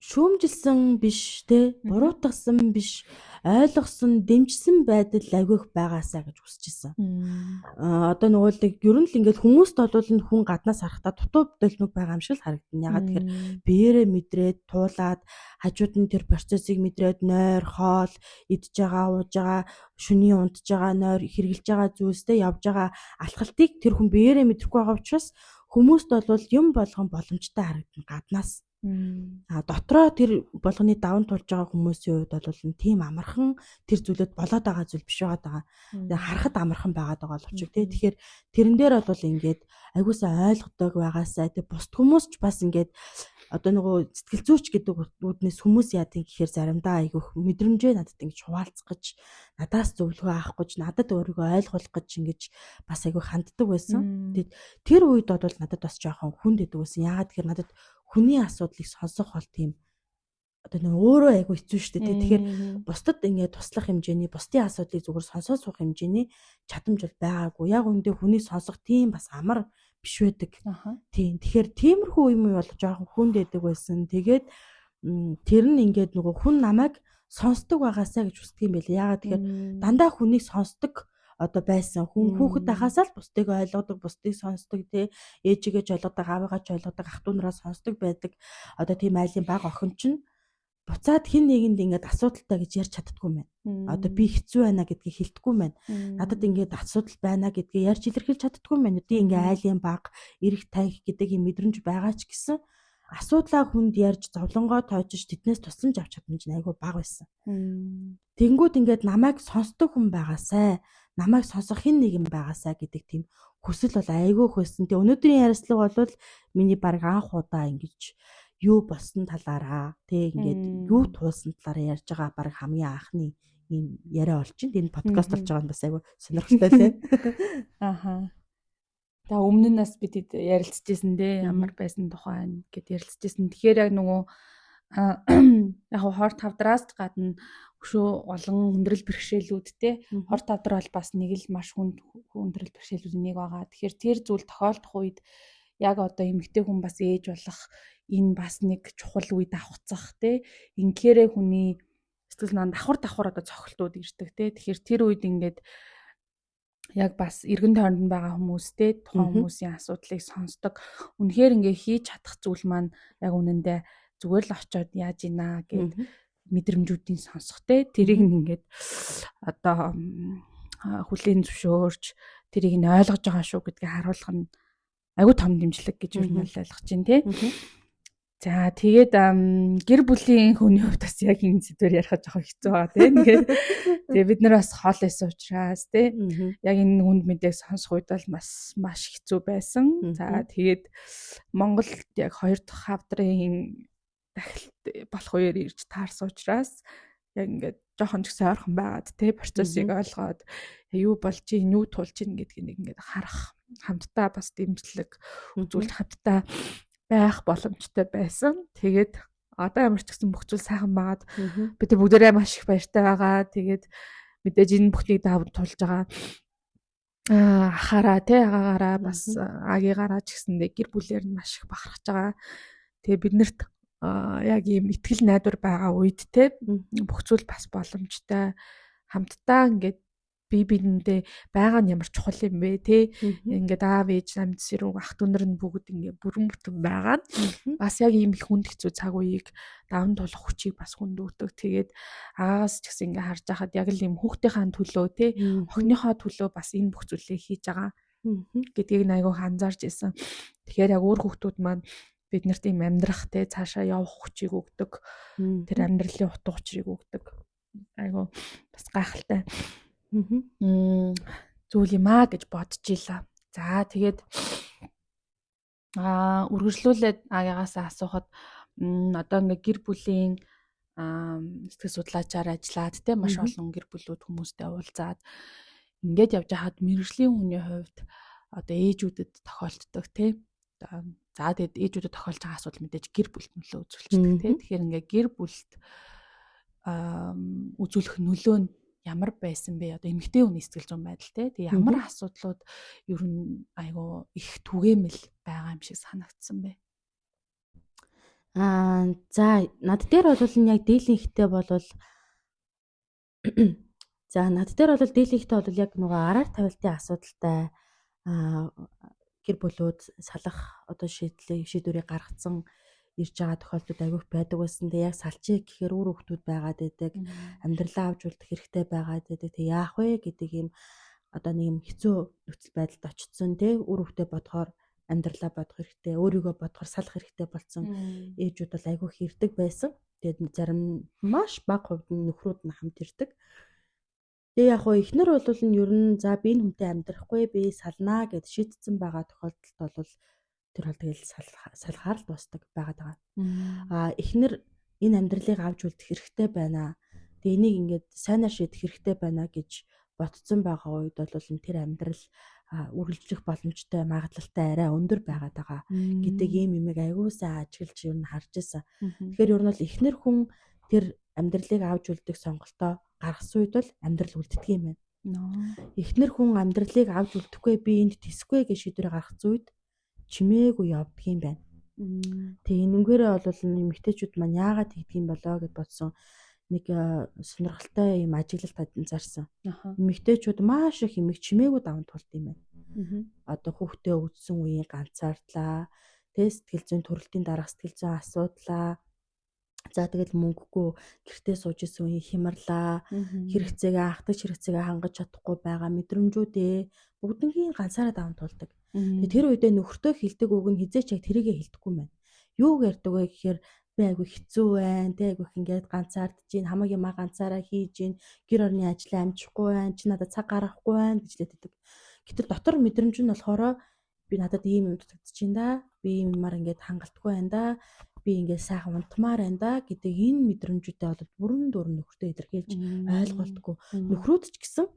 шүүмжилсэн биш те буруутгасан биш ойлгосон дэмжсэн байдал агиох байгаасаа гэж хүсэж исэн. Одоо нөгөө л ер нь л ингээд хүмүүст болвол хүн гаднаас харахтаа дутуу бодолног байгаа юм шиг л харагдана. Ягаад тэгэхээр биеэрээ мэдрээд туулаад хажууд нь тэр процессыг мэдрээд нойр, хоол, идж байгаа, ууж байгаа, шөнийн унтж байгаа, нойр хэрглэж байгаа зүйлстэй явж байгаа алхалтыг тэр хүн биеэрээ мэдрэхгүй байгаа учраас хүмүүст болвол юм болгон боломжтой харагдана гаднаас. Дотроо тэр болгоны даван тулж байгаа хүмүүсийн хувьд бол тийм амархан тэр зүйлүүд болоод байгаа зүйл биш байгаа. Тэгээ харахад амархан байгаад байгаа л учраас тэгэхээр тэрэн дээр бол ингээд айгуусаа ойлгодог байгаасаа тэг бусд хүмүүс ч бас ингээд одоо нөгөө сэтгэл зүйч гэдэг үүднээс хүмүүс яадын гэхээр заримдаа айгүйх мэдрэмжээ надад ингэж хуваалцах гэж надаас зөвлөгөө авах гэж надад өөрийгөө ойлгуулах гэж ингэж бас айгүй ханддаг байсан. Тэгээд тэр үед бол надад бас жоохон хүнд идэг байсан. Яагаад тэгэхээр надад хүний асуудлыг сонсох бол тийм одоо нэг өөрөө айгүй хэцүү шүү дээ. Тэгэхээр бусдад ингээд туслах хэмжээний бусдын асуудлыг зүгээр сонсоод суух хэмжээний чадамж бол байгаагүй. Яг үүндээ хүнийг сонсох тийм бас амар биш байдаг. Тийм. Тэгэхээр тиймэрхүү юм бол жоохон хүнд идэг байсан. Тэгээд тэр нь ингээд нөгөө хүн намайг сонсдог байгаасаа гэж хүсдэг юм байл. Яагаад тэгэхээр дандаа хүнийг сонсдог одоо байсан хүн хүүхэд байхасаа л бусдыг ойлгодог, бусдыг сонсдог тий ээжигээ ч ойлгодог, аавыгаа ч ойлгодог, ах トゥ нараас сонсдог байдаг. Одоо тийм айлын баг охин чинь буцаад хин нэгэнд ингээд асуудалтай гэж ярьж чаддгүй юм байна. Одоо би хэцүү байна гэдгийг хэлдэггүй юм байна. Надад ингээд асуудал байна гэдгийг ярьж илэрхийлж чаддгүй юм байна. Тийм ингээд айлын баг, эрэх тайх гэдэг юм мэдрэмж байгаа ч гэсэн асуудлаа хүнд ярьж зовлонгоо тоочж тэднээс тусламж авч чадна гэж айгүй баг байсан. Тэнгүүд ингээд намайг сонсдог хүн байгаасай, намайг сонсох хин нэгэн байгаасай гэдэг тийм хүсэл бол айгүйх байсан. Тэгээ өнөөдрийн ярилцлага бол миний баг анх удаа ингэж юу болсон талаараа тэг ингээд юу туулсан талаараа ярьж байгаа баг хамгийн анхны ийм яриа болж байна. Энэ подкаст болж байгаа нь бас айгүй сонирхолтой тийм. За өмнө нь бас бид ярилцчихсэн дээ ямар байсан тухай гэд ярилцчихсэн. Тэгэхээр яг нөгөө яг хорт хавдраас гадна өшөө олон хүндрэл бэрхшээлүүдтэй хорт хавдар бол бас нэг л маш хүндрэл бэрхшээлүүдийн нэг байгаа. Тэгэхээр тэр зүйл тохиолдох үед яг одоо эмэгтэй хүн бас ээж болох энэ бас нэг чухал үе давхцах те инкээрээ хүний сэтгэл санаа давхар одоо цохилтууд ирдэг те. Тэгэхээр тэр үед ингээд яг бас эргэн тойронд байгаа хүмүүстэй тухайн хүмүүсийн асуудлыг сонсдог. Үнэхээр ингээ хийж чадах зүйл маань яг үнэндээ зүгээр л очиод яаж ийна гэд мэдрэмжүүдийн сонсох те. Тэрийг ингээд одоо хүлээн зөвшөөрч тэрийг нь ойлгож байгаа шүү гэдгийг харуулах нь айгүй том дэмжлэг гэж юу нь ойлгож байна те. За тэгээд гэр бүлийн хүний хувьд бас яг энэ зүйлээр ярих жоохон хэцүү байгаа тийм. Тэгээд бид нар бас хоол исэн учраас тийм яг энэ хүнд мэдээг сонсох үед бол маш хэцүү байсан. За тэгээд Монголд яг 2 дахь хавдрын дахилт болох үеэр ирж таарсан учраас яг ингээд жоохон ч гэсэн ойрхон байгаад тийм процессыг ойлгоод юу болж ийн юу тулж ийн гэдгийг нэг ингээд харах хамтдаа бас дэмжлэг үзүүлж хамтдаа байх боломжтой байсан. Тэгээд одоо ямар ч гэсэн бүх зүйл сайхан байгаад бид бүгдээрээ маш их баяртай байгаа. Тэгээд мэдээж энэ бүхнийг давд тулж байгаа ахаараа тий агаагаараа бас агигаараа ч гэсэндээ гэр бүлээр нь маш их бахархаж байгаа. Тэгээд биднэрт яг ийм ихтгэл найдвар байгаа үед тий бүх зүйл бас боломжтой хамтдаа ингээд бидэндээ байгаа нь ямар чухал юм бэ те. Ингээд аав ээж амьд сэрүү ах дүүнэр нь бүгд ингээд бүрэн бүтэн байгаа нь бас яг ийм их хүнд хэцүү цаг үеийг даван туулах хүчийг бас хүндөөдөг. Тэгээд агаагаас ч гэсэн ингээд харж байхад яг л ийм хүүхдийнхаа төлөө те охиныхоо төлөө бас энэ бүх зүйлийг хийж байгаа гэдгийг айгүй анзаарч ирсэн. Тэгэхээр яг өөр хүүхдүүд маань биднэрт ийм амьдрах те цаашаа явах хүчийг өгдөг. Тэр амьдралын утга учирыг өгдөг. Айгүй бас гайхалтай. Зүйл юм аа гэж бодож илаа. За тэгээд үргэлжлүүлээд агаагаасаа асуухад одоо ингээ гэр бүлийн сэтгэл судлаачаар ажиллаад те маш олон гэр бүлүүд хүмүүстэй уулзаад ингээд явж хахад мэрэгжлийн хүний хувьд одоо ээжүүдэд тохиолддог те. За тэгээд ээжүүдэд тохиолж байгаа асуудал мэдээж гэр бүлт нөлөө үзүүлчихдэг те. Тэгэхээр ингээ гэр бүлт үзүүлэх нөлөө нь ямар байсан бэ? Одоо эмэгтэй хүний сэтгэл зүйн байдал те. Тэгээ ямар асуудлууд ер нь айгу их түгээмэл байгаа юм шиг санагдсан бэ? За над дээр бол яг дийлэнхтэй бол за над дээр бол дийлэнхтэй бол яг нөгөө араар тавилтын асуудалтай гэр бүлүүд салах одоо шийдвэрийг гаргацсан ирж байгаа тохиолдлууд айгүйх байдаг байсан. Тэгээ яг салчиг гэхээр үр хөвгтүүд байгаад байдаг. Амьдралаа авч үлдэх хэрэгтэй байгаад байдаг. Тэг яах вэ гэдэг юм одоо нэг юм хэцүү нөхцөл байдалд очсон тий үр хөвгтөө бодохоор амьдралаа бодох хэрэгтэй, өөрийгөө бодохоор салах хэрэгтэй болсон ээжүүд бол айгүйх ирдэг байсан. Тэгээд зарим маш бага хувьд нөхрүүд нь хамт ирдэг. Тэгээ яг хоо эхнэр бол нь ер нь за би энэ хүнтэй амьдрахгүй би салнаа гэд шийдсэн байгаа тохиолдолд бол тэр бол тэгэл салхаар л дуустдаг байгаа. Эхнэр энэ амьдралыг авч үлдэх хэрэгтэй байна. Тэгээ энийг ингээд сайнаар шийдэх хэрэгтэй байна гэж ботцсон байгаа үед бол тэр амьдрал үргэлжлэх боломжтой магадлалтай арай өндөр байгаад байгаа гэдэг ийм юмыг аягуусаа ажиглаж ер нь харж байсан. Тэгэхээр ер нь бол эхнэр хүн тэр амьдралыг авч үлдэх сонголтоо гаргасан үед бол амьдрал үлддэг юм байна. Эхнэр хүн амьдралыг авч үлдэхгүй би энд тэсэхгүй гэж шийдвэр гаргасан үед чимээгүй явдаг юм байна. Тэгээ энэнгээрээ бол эмэгтэйчүүд маань яагаад тэгдэг юм болоо гэд бодсон нэг сонирхолтой юм ажиглалт зарсан. Эмэгтэйчүүд маш их эмэг чимээгүй даван тулд юм байна. Одоо хүүхдээ өвдсөн үеийн ганцаардлаа, тэгээ сэтгэл зүйн төрөлтийн дараах сэтгэл зүйн асуудлаа. За тэгэл мөнгөгүй гэртээ сууж исэн үеийн хямрлаа, хэрэгцээгээ ахтаж хэрэгцээгээ хангаж чадахгүй байгаа мэдрэмжүүдээ бүгднийг ганцаараа даван тулдаг. Тэгээ тэр үедээ нөхөртөө хэлдэг үг нь хизээч яг тэрийгэ хэлдэггүй юм байна. Юу ярьдаг вэ гэхээр би айгүй хэцүү байна, тэ айгүй ингээд ганцаардж гин, хамаг юмаа ганцаараа хийж гин, гэр орны ажлаа амжихгүй байна, чи надад цаг гаргахгүй байна гэж лээдэг. Гэтэл дотор мэдрэмж нь болохоор би надад ийм юм дутагдчихээн да, би ийм юмар ингээд хангалтгүй байна да, би ингээд сайхан унтмаар байна да гэдэг энэ мэдрэмжүүдээ бол бүрэн дүүрэн нөхөртөө илэрхийлж ойлголтгүй. Нөхрүүд ч гэсэн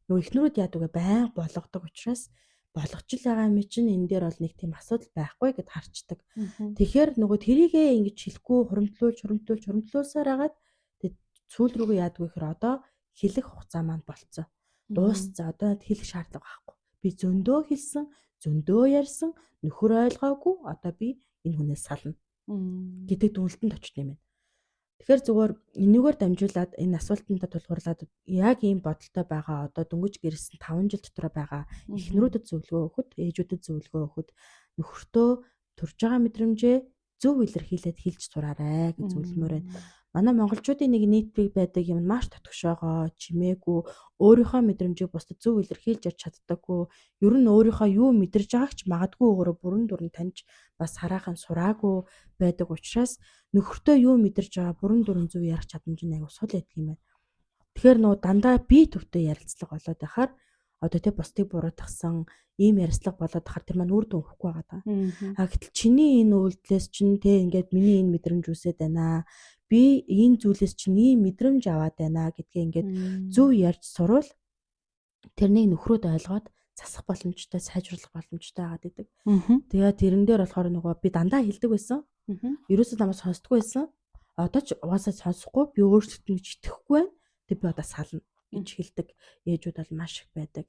нөгөө эхнэрүүд яадаг вэ байн болгодог учраас болгоч л байгаа юм чинь энэ дээр бол нэг тийм асуудал байхгүй гэд харцдаг. Тэгэхээр нөгөө тэрийгээ ингэж хэлэхгүй хуримтлуулсаар хагаад сүүл рүүгээ яадаг вэ гэхээр одоо хэлэх хугацаа маань болцсон. Дуусцаа одоо хэлэх шаардлага байхгүй. Би зөндөө хэлсэн, зөндөө ярьсан, нөхөр ойлгоогүй одоо би энэ хүнээс сална гэдэг дүнэлтэнд очсон юм байна. Тэгэхээр зүгээр энэгээр дамжуулаад энэ асуултанд тулгуурлаад яг ийм бодолтой байгаа одоо дөнгөж гэрсэн 5 жил дотор байгаа эхнэрүүдэд зөвлөгөө өгөхөд, ээжүүдэд зөвлөгөө өгөхөд нөхөртөө төрж байгаа мэдрэмжээ зөв илэрхийлээд хэлж сураарай гэж зөвлөмөр байна. Манай монголчуудын нэг нийтлэг байдаг юм маш татгшоогоо, чимээгүй, өөрийнхөө мэдрэмжийг бусдад зөв илэрхийлж ярьж чаддаггүй, ер нь өөрийнхөө юу мэдэрж байгааг ч магадгүй өөрөө бүрэн дүрэн таньж бас хараахан сураагүй байдаг учраас нөхөртөө юу мэдэрж байгаа бүрэн дүрэн зөв ярих чадамж нь аягүй сул байдаг юм байна. Тэгэхээр нөө дандаа бие төвтэй ярилцлага болоод байхаар одоо тэ бусдыг буруутгасан ийм ярилцлага болоод байхаар тэр маань үр дүн өгөхгүй байгаа даа. Гэтэл чиний энэ үйлдэлээс чинь тэ ингээд миний энэ мэдрэмж үсээд байна. Би энэ зүйлээс чинь ийм мэдрэмж аваад байна гэдгээ ингээд зөв ярьж сурвал тэрнийг нөхрөөд ойлгоод засах боломжтой, сайжруулах боломжтой байгаад идэг. Тэгээд тэрэн дээр болохоор нөгөө би дандаа хэлдэг байсан. Ерөөсөө намайг сонсдоггүй байсан. Одоо ч угаасаа сонсохгүй би өөрсдөд нь итгэхгүй байна. Тэг би одоо сална гэж хэлдэг ээжүүд бол маш их байдаг.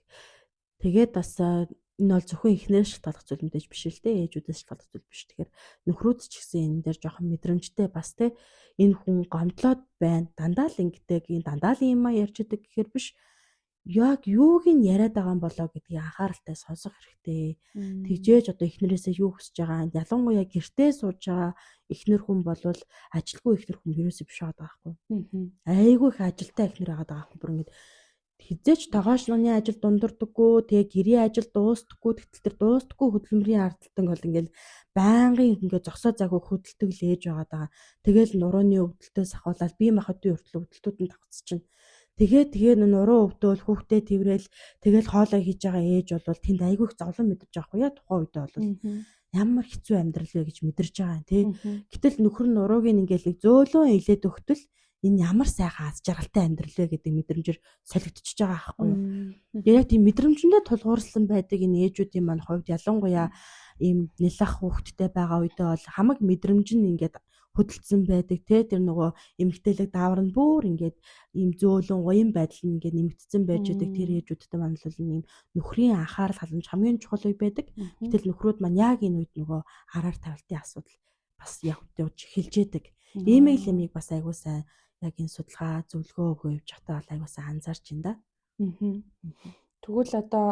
Тэгээд бас энэ бол зөвхөн эхнэрээс шалтгаалх зүйл мэдээж биш л дээ. Ээжүүдээс шалтгаалх зүйл биш. Тэгэхээр нөхрүүд ч гэсэн энэ дээр жоохон мэдрэмжтэй бас те энэ хүн гомдлоод байна. Дандаа л ингэдэг, энэ дандаа л юм ярьж идэг гэхээр биш. яг юуг нь яриад байгаа юм болоо гэдгийг анхааралтай сонсох хэрэгтэй. Тэгжээж одоо эхнэрээсээ юу хүсэж байгаа. Ялангуяа гэртээ сууж байгаа эхнэр хүн болвол ажилгүй эхнэр хүн ерөөсөө биш байгаа байхгүй. Айгүй их ажилтай эхнэр байгаа байхгүй. Бүр ингэж хизээч тогоошлооны ажил дундардаггүй, тэгээ гэрийн ажил дуустдаггүй, тэгтэл тэр дуустдаггүй хөдөлмөрийн ардталтан бол ингээл байнгын ингээд зогсоо заагүй хөдөлтөг л ээж байгаа даа. Тэгээл нурууны өвдөлтөөс ахуулаад бие махбодын хүртэл өвдөлтүүд нь давцчихна. Тэгээ нуруу өвдөөл хүүхдээ тэрвэл тэгэл хоолой хийж байгаа ээж бол тэнд айгүй их зовлон мэдэрч байгаа хгүй яа тухайн үедээ бол ямар хэцүү амьдрал вэ гэж мэдэрч байгаа юм тий. Гэтэл нөхөр нь нурууг ингээл зөөлөө илээд өгтөл энэ ямар сайхан аз жаргалтай амьдрал вэ гэдэг мэдрэмжээр солигдчихж байгаа байхгүй юу. Яг тийм мэдрэмжэндээ тулгуурсан байдаг энэ ээжүүдийн маань хувьд ялангуяа ийм нэлах хүүхэдтэй байгаа үедээ бол хамаг мэдрэмж нь ингээд хөдөлсөн байдаг те тэр нөгөө эмгтээлэг даавар нь бүр ингээд ийм зөөлөн гоён байдал нь ингээд нэмэгдсэн байж байдаг тэр ээжүүдтэй маань бол ийм нөхрийн анхаарал халамж хамгийн чухал үе байдаг. Гэтэл нөхрүүд маань яг энэ үед нөгөө араар тавилтын асуудал бас явж эхэлж байдаг. Ийм л юмыг бас айгуу сайн яг энэ судалгаа зөвлөгөө өгөө явж хатаа бол айгуу сайн анзаарч байна да. Тэгвэл одоо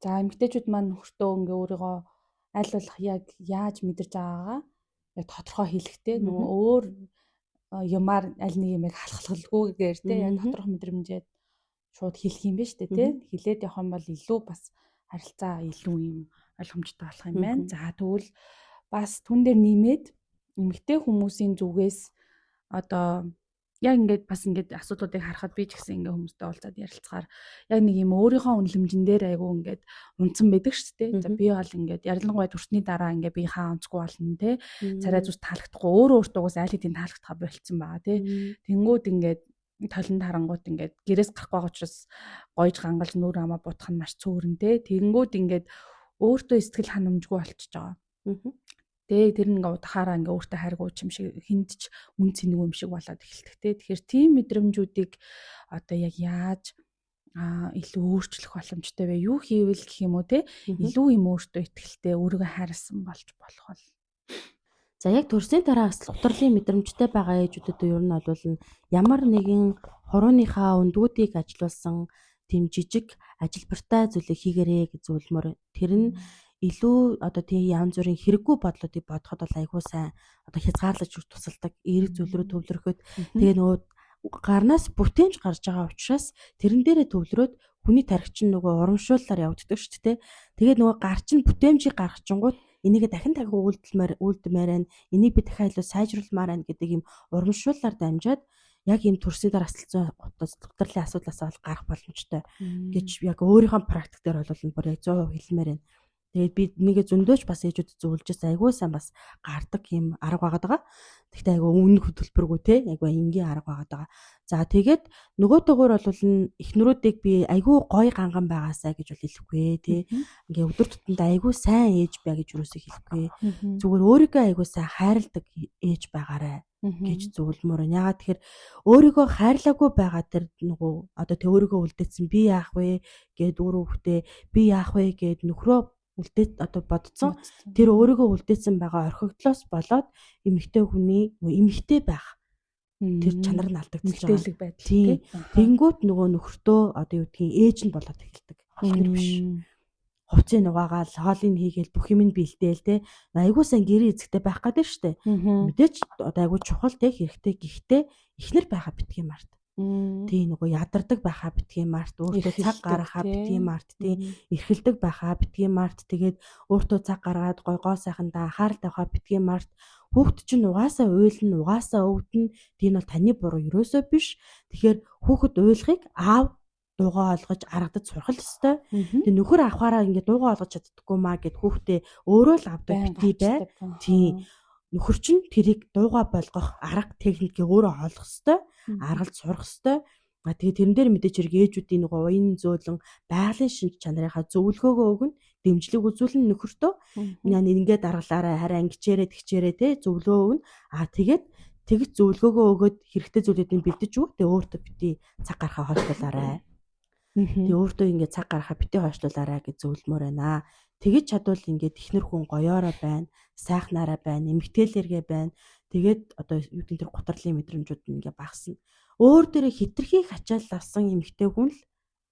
за эмгтээчүүд маань нөхөртөө ингээ өөрийгөө аль болох яг яаж мэдэрч байгаагаа яг тодорхой хэлэхтэй нөгөө өөр юмар аль нэг юм халахлалгүйгээр те яг тодорхой мэдрэмжээд шууд хэлэх юм биш үү те хэлээд явах юм бол илүү бас харилцаа илүү юм ойлгомжтой болох юм байна. За тэгвэл бас түн дээр нэмээд эмгтээ хүмүүсийн зүгээс одоо яг ингээд бас ингээд асуудлуудыг харахад би ч гэсэн ингээд хүмүүстэй уулзаад ярилцахаар яг нэг юм өөрийнхөө үнэлэмжэн дээр айгүй ингээд унтсан байдаг шүү дээ. За би бол ингээд ярилцлагын төрсний дараа ингээд би хаа онцгүй болно те. Царай зүс таалагдахгүй өөртөөс аль хэдийн таалагдах болцсон байгаа те. Тэнгүүд ингээд толонд харангуут ингээд гэрээс гарахгүй байгаа учраас гойж гангалж нүур амаа бутах нь маш цөөрөн те. Тэнгүүд ингээд өөртөө сэтгэл ханамжгүй болчихж байгаа. Тэр ингээ удахаараа ингээ өөртөө хайргууч юм шиг хиндч үн цэнэгүй юм шиг болоод эхэлдэг те. Тэгэхээр тийм мэдрэмжүүдийг одоо яг яаж илүү өөрчлөх боломжтой вэ? Юу хийвэл гэх юм уу те? Илүү юм өөртөө ихтэй өөрийгөө хайрлсан болж болох бол. За яг төрсний дараа бас утралын мэдрэмжтэй байгаа ээжүүдэд ер нь бол ямар нэгэн хурууныхаа өндгүүдийг ажилуулсан тийм жижиг ажилбартай зүйлийг хийгэрээ гэж зөвлөмөр. Тэр нь илүү одоо тийм янз бүрийн хэрэггүй бодлуудыг бодоход бол айгүй сайн одоо хязгаарлаж тусалдаг эерэг зүйл рүү төвлөрөхөд тэгээ нөгөө гарнаас бүтээмж гарч байгаа учраас тэрэн дээрээ төвлөрөөд хүний тархич нь нөгөө урамшууллаар явагддаг шүү дээ. Тэгээд нөгөө гар чинь бүтээмжийг гаргachингууд энийг дахин үйлдэлмээр байна. Энийг би дахиад илүү сайжруулмаар байна гэдэг юм урамшууллаар дамжаад яг энэ төрсний дараа асалцсан утралын асуудлаас бол гарах боломжтой гэж яг өөрийнхөө практик дээр бол бүр яг 100% хэлмээр байна. Тэгээд би нэгэ зөндөөч бас ээжүүд зөвлөжээс айгүй сайн бас гардаг юм арга байгаад байгаа. Тэгтээ айгүй үнэн хөтөлбөргүй те айгүй энгийн арга байгаад байгаа. За тэгээд нөгөөтэйгөр бол эхнэрүүдийг би айгүй гой ганган байгаасаа гэж бол хэлэхгүй те. Ингээ өдөр тутамд айгүй сайн ээж бай гэж юусоо хэлэхгүй. Зүгээр өөрийгөө айгүй сайн хайрладаг ээж байгаарай гэж зөвлөмөр. Яагаад тэгэхээр өөрийгөө хайрлаагүй байгаа тэр нөгөө одоо тэ өөрийгөө үлдээсэн би яах вэ гэд өөрөө хөхтэй би яах вэ гэд нөхрөө үлдээд одоо бодцсон тэр өөрийгөө үлдээсэн байгаа орхигдлоос болоод эмэгтэй хүний эмэгтэй байх тэр чанар нь алдагдчихж байгаа. Тийм. Тэнгүүт нөгөө нөхөртөө одоо юу гэдгийг ээж нь болоод эхэлдэг. Эхнэр биш. Хувцсыг нугаагаал хоолыг хийгээл бүх юм нь бэлдээл те. Айгуу сан гэрээ эзэгтэй байх гэдэг нь штэ. Мэдээч одоо айгуу чухал те хэрэгтэй гэхдээ эхнэр байхаа битгий март. Тийм нөгөө ядардаг байхаа битгий март, өөртөө цаг гаргахаа битгий март, тийм эрхэлдэг байхаа битгий март, тэгээд өөртөө цаг гаргаад гой сайхандаа анхаарал тавихаа битгий март. Хүүхэд чинь угаасаа уйлна, угаасаа өвдөн. Тийм бол таны буруу ерөөсөө биш. Тэгэхээр хүүхэд уйлахыг аав дуугаа олгож аргадаж сурах ёстой. Тэгээ нөхөр авахаараа ингээд дуугаа олгож чаддаггүй маа гэд хүүхдээ өөрөө л авдаг битгий бай. Тийм. Нөхөр чинь тэрийг дуугаа болгох арга техникийг өөрөө олох ёстой. Аргалж сурах ёстой. Тэгээ тэрэн дээр мэдээж хэрэг ээжүүдийн нөгөө уян зөөлөн байгалийн шинж чанарынхаа зөвлөгөөгөө өгнө. Дэмжлэг үзүүлэн нөхөртөө ингээд аргалаараа хараа ангичээрээ тэгчээрээ те зөвлөгөө өгнө. Тэгээд тэгж зөвлөгөөгөө өгөөд хэрэгтэй зүйлүүдийг бэлдэж өг. Тэгээ өөртөө бити цаг гаргахаа хойшлуулаарай. Тэгээ өөртөө ингээд цаг гаргахаа бити хойшлуулаарай гэж зөвлөмөр байна. Тэгэж чадвал ингээд ихнэр хүн гоёороо байна, сайхнаараа байна, эмгтээлэргээ байна. Тэгээд одоо юу гэдэг тэр гутрлын мэдрэмжүүд нь ингээд багасна. Өөр дээрээ хитрхи хачаал авсан эмгтэй хүн л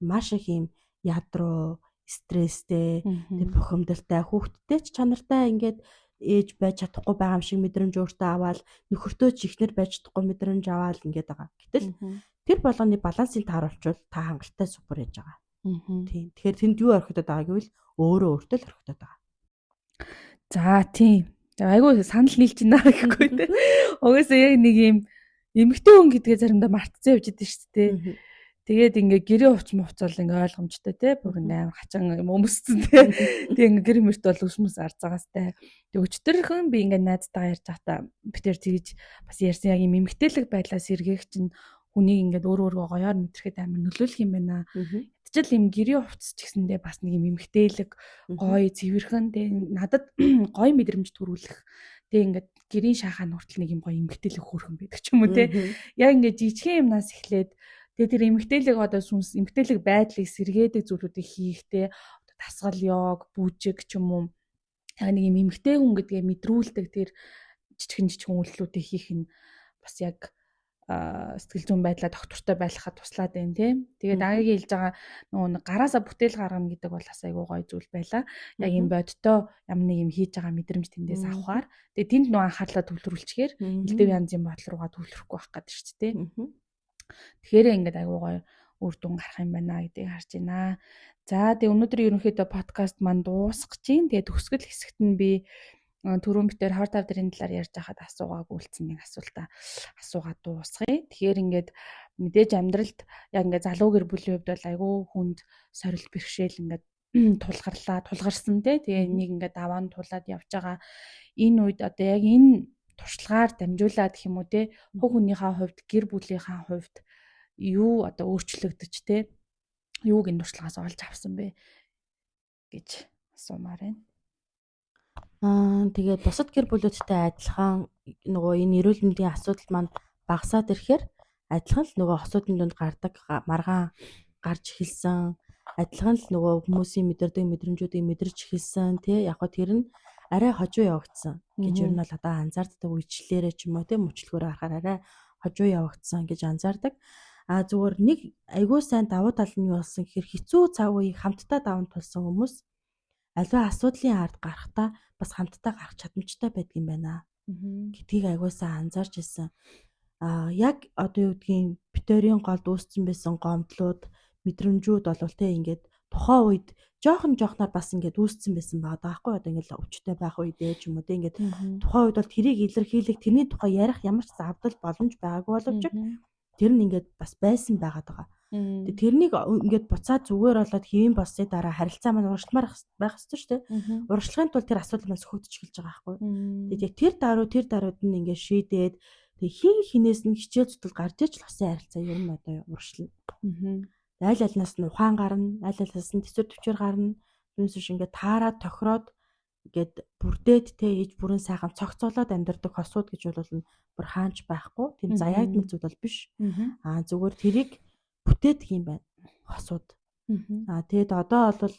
маш их юм ядруу, стресстэй, Мгм. бухимдалтай хүүхдтэй ч чанартай ингээд ээж байж чадахгүй байгаа юм шиг мэдрэмж өөртөө аваад нөхөртөө ч ихнэр байж чадахгүй мэдрэмж аваад ингээд байгаа. Гэтэл Мгм. тэр болгоны балансыг тааруулчвал та хангалттай супер ээж байгаа. Мгм. Тийм. Тэгэхээр тэнд юу орхидод байгаа гэвэл өөрөө өөртөө л орхидод байгаа. За тийм. Айгуу санал нийлж байна гэхгүй те. Угаасаа яг нэг юм эмэгтэй хүн гэдгээ заримдаа мартцсан явж идэв шүү дээ. Тэгээд ингээ гэрээ хувц мувцал ингээ ойлгомжтой те. Бүр ингээ амар хачин юм өмсцэн те. Тэгээд ингээ гэр мөрт бол өсмөс арцгаастай. Тэгээд өчтөрхөн би ингээ найзтайгаа ярьж байхдаа би тэр тэгж бас ярьсан яг юм эмэгтэйлэг байдлаас сэргээх чинь хүнийг ингээ өөрөөгөө гоёор мэдрэхэд амар нөлөөлөх юм байна. Ядчил юм гэрээ хувцс ч гэсэндээ бас нэг юм эмэгтэйлэг гоё цэвэрхэн те надад гоё мэдрэмж төрүүлэх. Тэгээ ингээд гэрийн шахаа нүртэл нэг юм гоё эмэгтэйлэг хөөрхөн байдаг ч юм уу те. Яг ингээд жижигхэн юмнаас эхлээд тэгээ тэр эмэгтэйлэг одоо сүнс эмэгтэйлэг байдлыг сэргээдэг зүйлүүдийг хийхтэй одоо тасгал ёг, бүжиг ч юм уу. Яг нэг юм эмэгтэй хүн гэдгээ мэдрүүлдэг тэр жижигхэн үйлдэлүүдийг хийх нь бас яг сэтгэл зүйн байдлаа доктортой байхад туслаад байна тийм. Тэгээд Агагийн хэлж байгаа нөгөө гараасаа бүтээл гаргана гэдэг бол бас айгүй гоё зүйл байла. Яг юм бодтой ямар нэг юм хийж байгаа мэдрэмж тэндээс авахаар. Тэгээд тэнд нөгөө анхаарлаа төвлөрүүлчихээр элдв янзын бодол руугаа төвлөрөхгүй байх гэдэг шүү дээ. Тэгэхээр ингээд айгүй гоё үр дүн гарах юм байна гэдгийг харж байна. За тэгээд өнөөдөр ерөнхийдөө подкаст маань дуусгаж байна. Тэгээд төгсгөл хэсэгт нь би түрүүн битээр хор тавдрын талаар ярьж байхад асуугааг үлдсэн нэг асуултаа асуугаад дуусгая. Тэгэхээр ингээд мэдээж амьдралд яг ингээд залуу гэр бүлийн хувьд бол айгүй хүнд сорилт бэрхшээл ингээд тулгарсан тий. Тэгээ нэг ингээд даваа нь тулаад явж байгаа энэ үед одоо яг энэ туршлагаар дамжуулаад гэх юм уу тий. Хөв хүнийхээ хувьд гэр бүлийнхаа хувьд юу одоо өөрчлөгдөж тий. Юуг энэ туршлагаас олж авсан бэ гэж асуумаар байна. Тэгээд бусад гэр бүлүүдтэй адилхан нөгөө энэ эрүүл мэндийн асуудал маань багасаад ирэхээр адилхан л нөгөө асуудлын дунд гардаг маргаан гарч эхэлсэн. Адилхан л нөгөө хүмүүсийн мэдэрдэг мэдрэмжүүдийг мэдэрч эхэлсэн тий. Яг гоо тэр нь арай хожуу явагдсан гэж ер нь бол одоо анзаарддаг үечлээрээ ч юм уу тий мөчлөгөөр харахаар арай хожуу явагдсан гэж анзаардаг. Зүгээр нэг айгүй сайн давуу тал нь юу болсон гэхээр хэцүү цаг үеийг хамтдаа даван тулсан хүмүүс аливаа асуудлын ард гарахтаа бас хамтдаа гарах чадамжтай байдгийм байна гэдгийг айгуусаа анзаарч ирсэн. Яг одоо юу гэдгийг битэрийн голд үүссэн байсан гомдлууд, мэдрэмжүүд болвол те ингээд тухайн үед жоохноор бас ингээд үүссэн байсан байгаа даахгүй одоо ингээд өвчтэй байх үедээ ч юм уу те ингээд тухайн үед бол тэрийг илэрхийлэх тэрний тухай ярих ямар ч завдал боломж байгаагүй боловч тэр нь ингээд бас байсан байгаад байгаа. Тэгээ тэрнийг ингээд буцаад зүгээр болоод хэвэн болсны дараа харилцаа маань урагшламаар байх ёстой шүү дээ. Урагшлахын тулд тэр асуудал маань сөхөгдөж эхэлж байгаа байхгүй. Тэгээ тэр даруйд нь ингээд шийдээд тэгээ хин хинээс нь хичээл зүтгэл гарч иж л хосын харилцаа ер нь одоо урагшлна. Аль альнаас нь ухаан гарна, аль альнаас нь төсвөр төвчөр гарна. Түүнээс шиг ингээд таарад тохироод ингээд бүрдээд тэ ээж бүрэн сайхан цогцоолоод амьдардаг хосууд гэж бол бүр хаанч байхгүй. Тийм заяагдмал зүйл бол биш. Зүгээр тэрийг бүтээдэг юм байна хосууд. Тэгээд одоо бол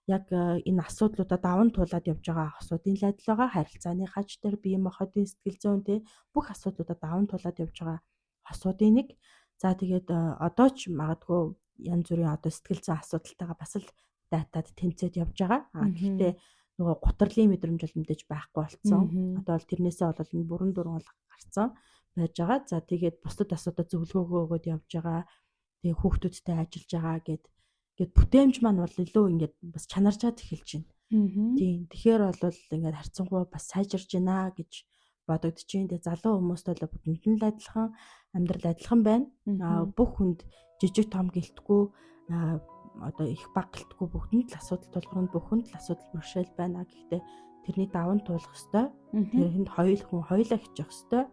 яг энэ асуудлуудаа даван туулаад явж байгаа хосуудын л адил байгаа. Харилцааны хаж дээр бие махбодын сэтгэл зүйн тэ бүх асуудлуудаа даван туулаад явж байгаа хосуудын нэг. За тэгээд одоо ч магадгүй янз бүрийн одоо сэтгэл зүйн асуудалтайгаа бас л датад тэмцээд явж байгаа. Гэхдээ нөгөө гутрлын мэдрэмж бол мэдээж байхгүй болцсон. Одоо бол тэрнээсээ бол бүрэн дуран бол гарцсан байж байгаа. За тэгээд бусдад асуудал зөвлөгөөгөө өгөөд явж байгаа. Тэгээ хүүхдүүдтэй ажиллаж байгаа гэд бүтээмж маань бол илүү ингээд бас чанарчаад эхэлж байна. Тийм. Тэгэхээр бол ингээд харьцангуй бас сайжирж байна гэж бодогдож байна. Тэгээ залуу хүмүүст бол бүгд нь л адилхан амьдрал адилхан байна. Бүх хүнд жижиг том гэлтгүй одоо их баг гэлтгүй бүгдэнд л асуудал тулгарна, бүхэнд л асуудал бэрхшээл байна. Гэхдээ тэрний даван туулах ёстой. Тэрэнд хоёулаа хичих ёстой.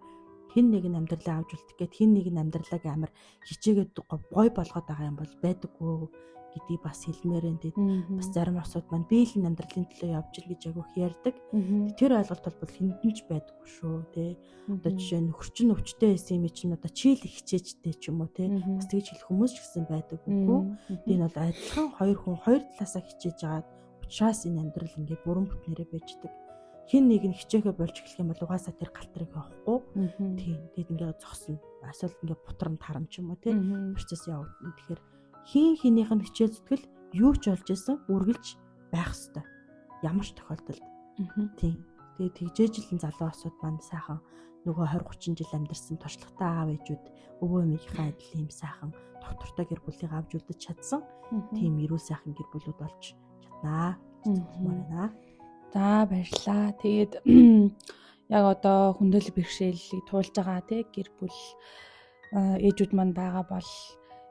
Хин нэг нь амьдралаа авч үлдэх гээд хин нэг нь амьдралааг амар хичээгээд гой болгоод байгаа юм бол байдаггүй гэдгийг бас хэлмээр энэ бас зарим асуудал маань би л амьдралын төлөө явж ил гэж агиох ярьдаг. Тэр ойлголт бол хиндэн ч байдаггүй шүү тий. Одоо жишээ нь нөхөрчин өвчтэй байсан юм чинь одоо чийл их хичээжтэй ч юм уу тий. Бас тэгж хэлэх хүмүүс ч гэсэн байдаггүй. Энэ бол адилхан хоёр хүн хоёр талаасаа хичээж агаад учраас энэ амьдрал ингээд бүрэн бүтнээрээ байждаг. Хин нэг нь хичээхэ болж эхлэх юм бол угаасаа тэр галтрыг явахгүй. Тийм. Тэгэд ингээд зогсно. Асуудал ингээд бутрам тарам ч юм уу тий. Процесс явагдана. Тэгэхээр хинийх нь хичээл зүтгэл юу ч болж исэн үргэлж байх ёстой. Ямар ч тохиолдолд. Тийм. Тэгээд тэгжээжлэн залуу осууд маань сайхан нөгөө 20 30 жил амьдарсан туршлагатай аав ээжүүд өвөө эмийнхээ адил ийм сайхан доктортой гэр бүлийг авч үлдэж чадсан. Тийм эрүүл сайхан гэр бүлүүд болж чаднаа. За баярлаа. Тэгээд яг одоо хүндээл бэрхшээлийг туулж байгаа тий гэр бүл ээжүүд маань байгаа бол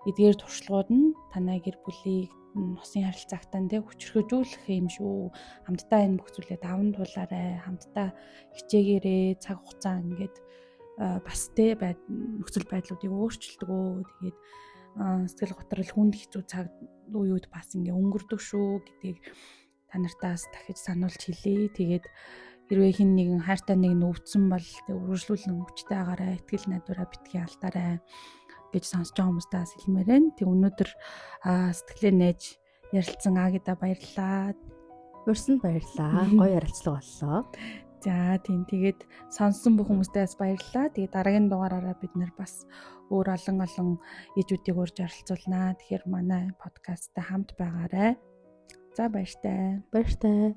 эдгээр туршлагууд нь танай гэр бүлийг усын харилцаагтаа тий хүчрхэгжүүлэх юм шүү. Хамтдаа энэ бүх зүйлээ даван туулаарай. Хамтдаа хичээгээрээ цаг хугацаа ингээд бас тий нөхцөл байдлуудыг өөрчилдөгөө. Тэгээд сэтгэл готрол хүнд хэцүү цаг үеуд бас ингээ өнгөрдөг шүү гэдгийг та нартаас дахиж сануулж хэлье. Тэгээд хэрвээ хэн нэгэн хайртай нэг нөвдсөн бол тэг үргэлжлүүлэн хүчтэй агаарай, итгэл найдвараа битгий алдаарай гэж сонсож байгаа хүмүүстээс хэлмээр байна. Тэг өнөөдөр сэтгэлээ нээж ярилцсан Агида баярлалаа. Урьсанд баярлалаа. Гоё ярилцлага боллоо. За тийм тэгээд сонссон бүх хүмүүстээс баярлалаа. Тэгээд дараагийн дугаараараа бид нэр бас өөр олон ээжүүдийг урьж оролцуулнаа. Тэгэхээр манай подкасттай хамт байгаарай. За баяртай. Баяртай.